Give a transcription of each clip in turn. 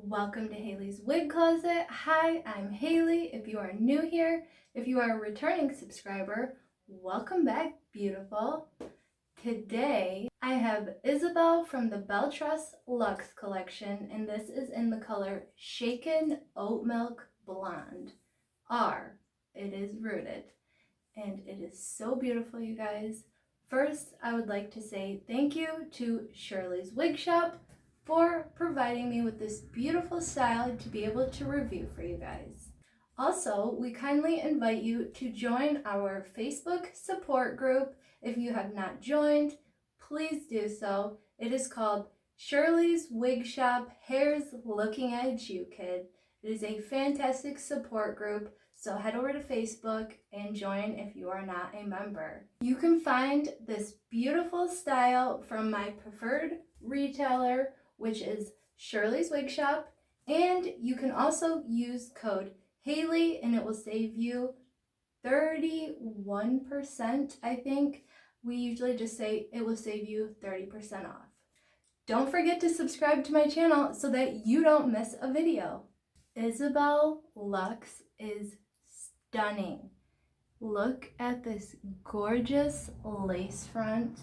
Welcome to Hailey's Wig Closet. Hi, I'm Hailey. If you are new here, if you are a returning subscriber, welcome back, beautiful. Today, I have Isabel from the Belle Tress Lux collection, and this is in the color Shaken Oatmilk Blonde. R. It is rooted, and it is so beautiful, you guys. First, I would like to say thank you to Shirley's Wig Shop for providing me with this beautiful style to be able to review for you guys. Also, we kindly invite you to join our Facebook support group. If you have not joined, please do so. It is called Shirley's Wig Shop, Hair's Looking at You, Kid. It is a fantastic support group, so head over to Facebook and join if you are not a member. You can find this beautiful style from my preferred retailer, which is Shirley's Wig Shop, and you can also use code Hailey and it will save you 31%, I think. We usually just say it will save you 30% off. Don't forget to subscribe to my channel so that you don't miss a video. Isabel Lux is stunning. Look at this gorgeous lace front.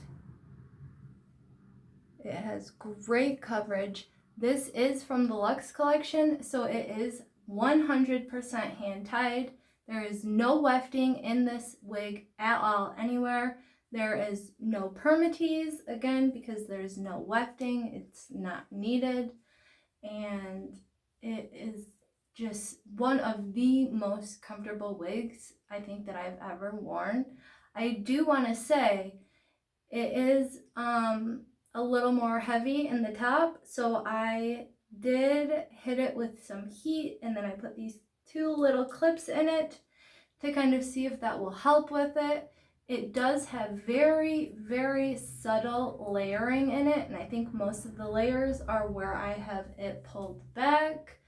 It has great coverage. This is from the Lux collection, so it is 100% hand tied. There is no wefting in this wig at all anywhere. There is no permatease, again, because there's no wefting. It's not needed. And it is just one of the most comfortable wigs I think that I've ever worn. I do want to say it is a little more heavy in the top, so I did hit it with some heat, and then I put these two little clips in it to kind of see if that will help with it. It does have very, very subtle layering in it, and I think most of the layers are where I have it pulled back.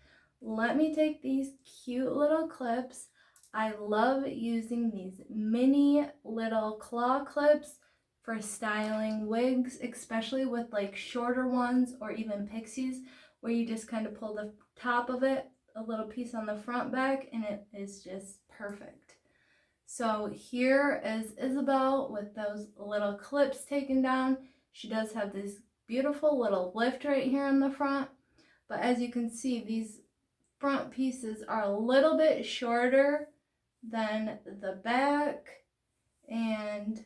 Let me take these cute little clips. I love using these mini little claw clips for styling wigs, especially with like shorter ones or even pixies, where you just kind of pull the top of it, a little piece on the front back, and it is just perfect. So here is Isabel with those little clips taken down. She does have this beautiful little lift right here in the front, but as you can see, these front pieces are a little bit shorter than the back, and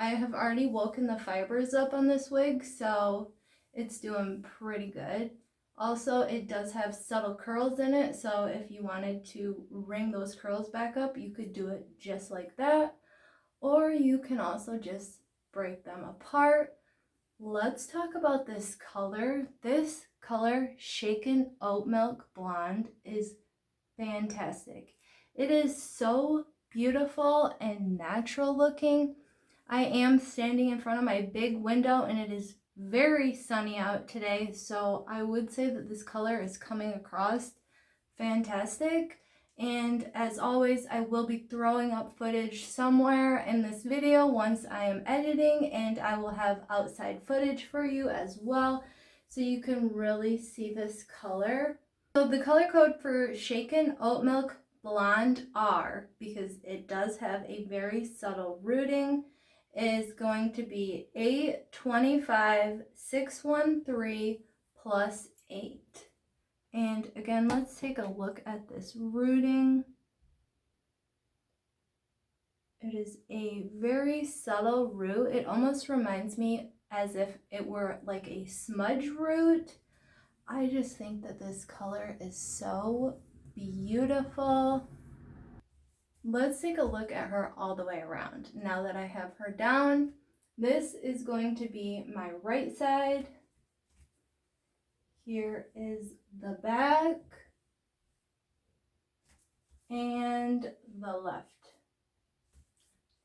I have already woken the fibers up on this wig, so it's doing pretty good. Also, it does have subtle curls in it, so if you wanted to wring those curls back up, you could do it just like that, or you can also just break them apart. Let's talk about this color. This color, Shaken Oatmilk Blonde, is fantastic. It is so beautiful and natural looking. I am standing in front of my big window and it is very sunny out today, so I would say that this color is coming across fantastic. And as always, I will be throwing up footage somewhere in this video once I am editing, and I will have outside footage for you as well, so you can really see this color. So the color code for Shaken Oatmilk Blonde R, because it does have a very subtle rooting, is going to be 825613 plus 8. And again, let's take a look at this rooting. It is a very subtle root. It almost reminds me as if it were like a smudge root. I just think that this color is so beautiful. Let's take a look at her all the way around. Now that I have her down, this is going to be my right side. Here is the back and the left,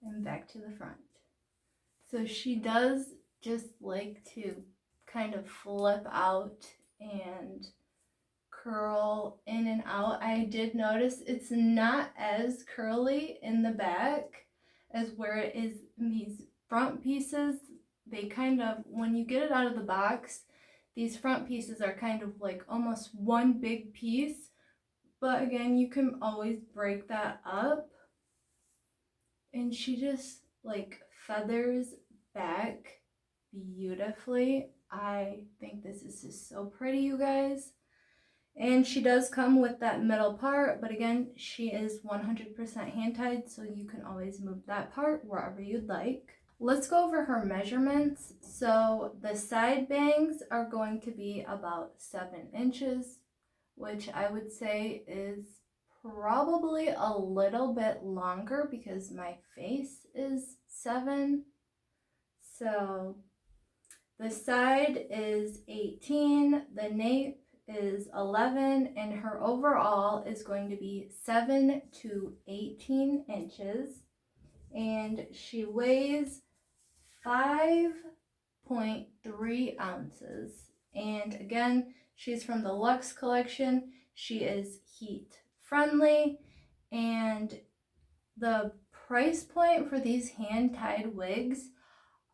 and back to the front. So she does just like to kind of flip out and curl in and out. I did notice it's not as curly in the back as where it is in these front pieces. They kind of, when you get it out of the box, these front pieces are kind of like almost one big piece, but again, you can always break that up. And she just like feathers back beautifully. I think this is just so pretty, you guys. And she does come with that middle part, but again, she is 100% hand tied, so you can always move that part wherever you'd like. Let's go over her measurements. So the side bangs are going to be about 7 inches, which I would say is probably a little bit longer because my face is 7. So the side is 18, the nape is 11, and her overall is going to be 7 to 18 inches. And she weighs 5.3 ounces. And again, she's from the Lux collection. She is heat friendly, and the price point for these hand-tied wigs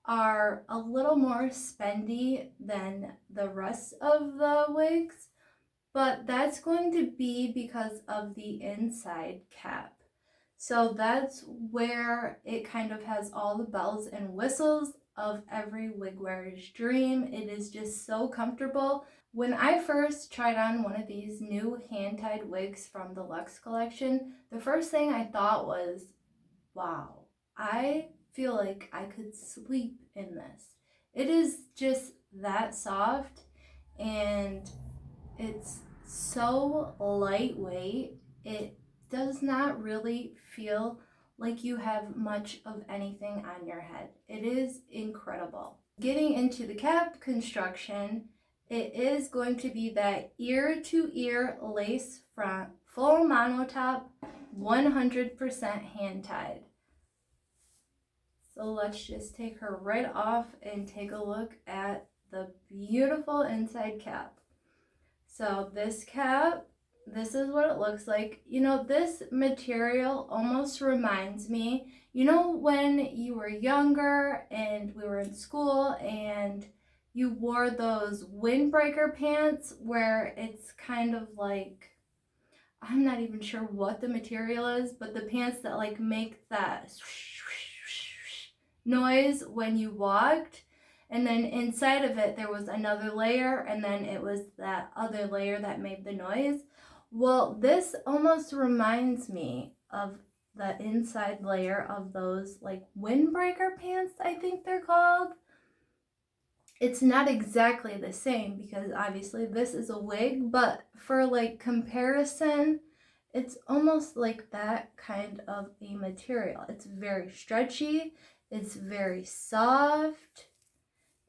are a little more spendy than the rest of the wigs, but that's going to be because of the inside cap. So that's where it kind of has all the bells and whistles of every wig wearer's dream. It is just so comfortable. When I first tried on one of these new hand-tied wigs from the Lux collection, the first thing I thought was, wow, I feel like I could sleep in this. It is just that soft, and it's so lightweight. It does not really feel like you have much of anything on your head. It is incredible. Getting into the cap construction, it is going to be that ear to ear lace front, full monotop, 100% hand tied. So let's just take her right off and take a look at the beautiful inside cap. So this cap, this is what it looks like. You know, this material almost reminds me, you know, when you were younger and we were in school and you wore those windbreaker pants where it's kind of like, I'm not even sure what the material is, but the pants that like make that noise when you walked, and then inside of it there was another layer, and then it was that other layer that made the noise. Well, this almost reminds me of the inside layer of those like windbreaker pants, I think they're called. It's not exactly the same because obviously this is a wig, but for like comparison, it's almost like that kind of a material. It's very stretchy, it's very soft,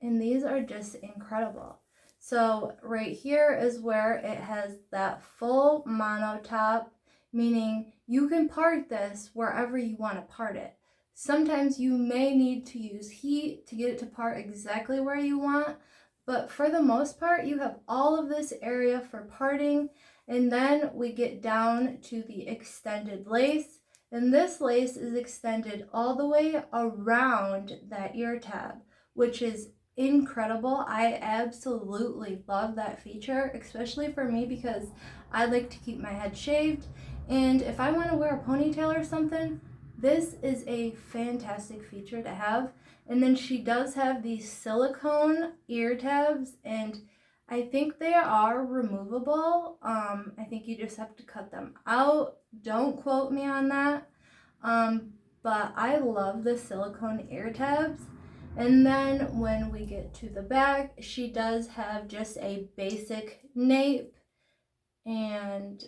and these are just incredible. So right here is where it has that full monotop, meaning you can part this wherever you want to part it. Sometimes you may need to use heat to get it to part exactly where you want, but for the most part, you have all of this area for parting. And then we get down to the extended lace, and this lace is extended all the way around that ear tab, which is incredible. I absolutely love that feature, especially for me because I like to keep my head shaved, and if I want to wear a ponytail or something, this is a fantastic feature to have. And then she does have these silicone ear tabs, and I think they are removable. I think you just have to cut them out. Don't quote me on that. But I love the silicone ear tabs. And then when we get to the back, she does have just a basic nape, and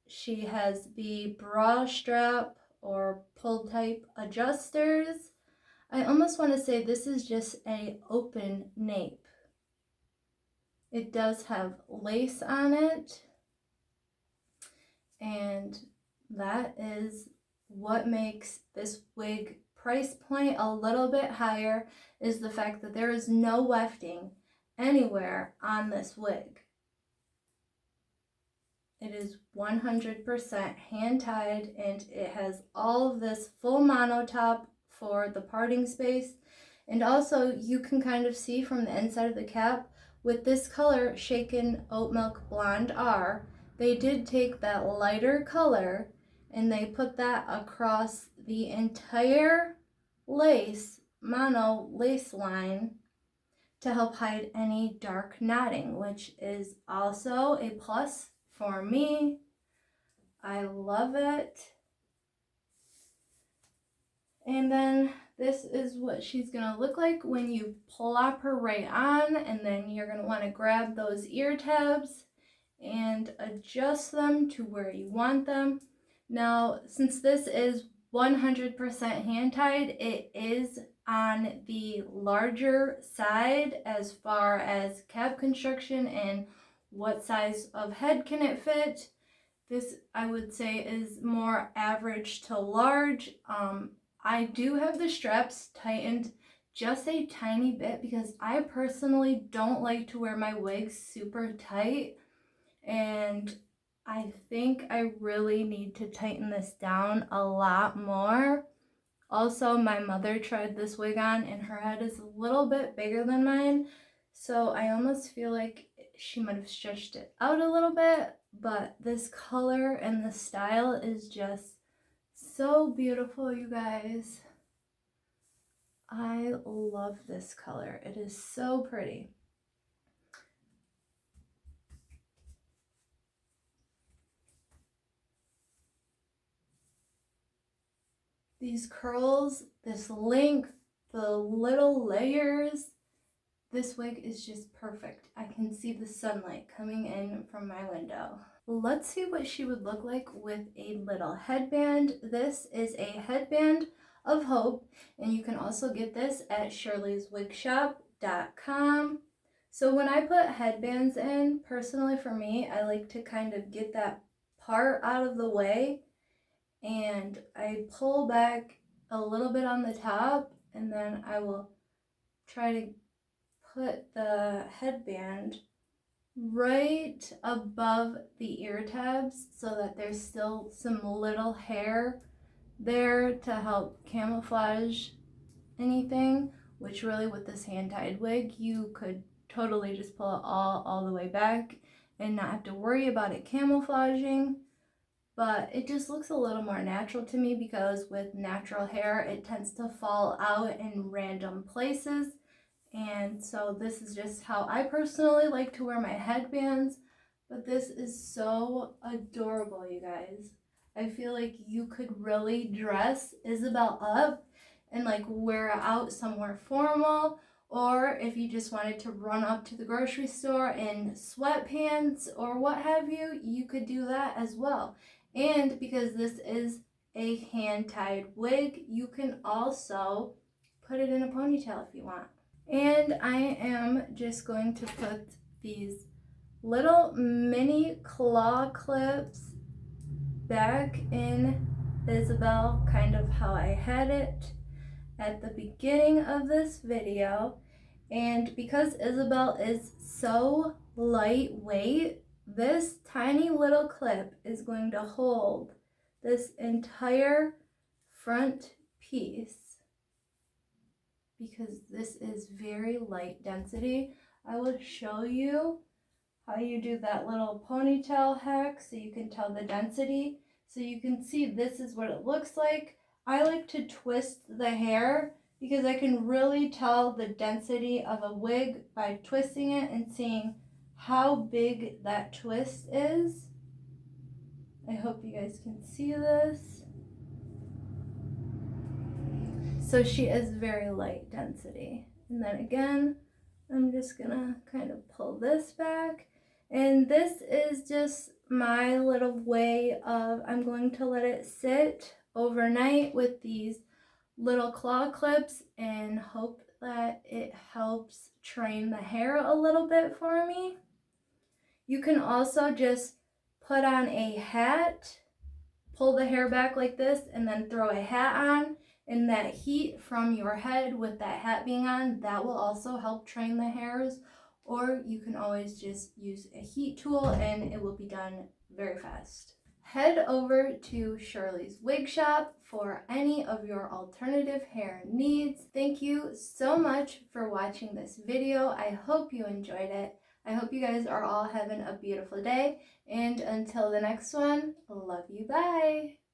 she has the bra strap or pull type adjusters. I almost want to say this is just a open nape. It does have lace on it, and that is what makes this wig price point a little bit higher, is the fact that there is no wefting anywhere on this wig. It is 100% hand tied, and it has all of this full monotop for the parting space. And also you can kind of see from the inside of the cap with this color, Shaken Oat Milk Blonde R, they did take that lighter color and they put that across the entire lace, mono lace line to help hide any dark knotting, which is also a plus for me. I love it. And then this is what she's gonna look like when you plop her right on, and then you're gonna wanna grab those ear tabs and adjust them to where you want them. Now, since this is 100% hand tied, it is on the larger side as far as cap construction and what size of head can it fit. This, I would say, is more average to large. I do have the straps tightened just a tiny bit because I personally don't like to wear my wigs super tight, and I think I really need to tighten this down a lot more. Also, my mother tried this wig on and her head is a little bit bigger than mine, so I almost feel like she might have stretched it out a little bit, but this color and the style is just so beautiful, you guys. I love this color. It is so pretty. These curls, this length, the little layers, this wig is just perfect. I can see the sunlight coming in from my window. Let's see what she would look like with a little headband. This is a headband of Hope, and you can also get this at shirleyswigshop.com. So when I put headbands in, personally for me, I like to kind of get that part out of the way, and I pull back a little bit on the top, and then I will try to put the headband right above the ear tabs so that there's still some little hair there to help camouflage anything, which really with this hand-tied wig you could totally just pull it all the way back and not have to worry about it camouflaging. But it just looks a little more natural to me because with natural hair it tends to fall out in random places. And so this is just how I personally like to wear my headbands, but this is so adorable, you guys. I feel like you could really dress Isabel up and like wear it out somewhere formal, or if you just wanted to run up to the grocery store in sweatpants or what have you, you could do that as well. And because this is a hand-tied wig, you can also put it in a ponytail if you want. And I am just going to put these little mini claw clips back in Isabel, kind of how I had it at the beginning of this video. And because Isabel is so lightweight, this tiny little clip is going to hold this entire front piece, because this is very light density. I will show you how you do that little ponytail hack so you can tell the density. So you can see this is what it looks like. I like to twist the hair because I can really tell the density of a wig by twisting it and seeing how big that twist is. I hope you guys can see this. So she is very light density. And then again, I'm just gonna kind of pull this back. And this is just my little way of, I'm going to let it sit overnight with these little claw clips and hope that it helps train the hair a little bit for me. You can also just put on a hat, pull the hair back like this, and then throw a hat on. And that heat from your head with that hat being on, that will also help train the hairs. Or you can always just use a heat tool and it will be done very fast. head over to Shirley's wig shop for any of your alternative hair needs. Thank you so much for watching this video. I hope you enjoyed it. I hope you guys are all having a beautiful day, and until the next one, love you, bye!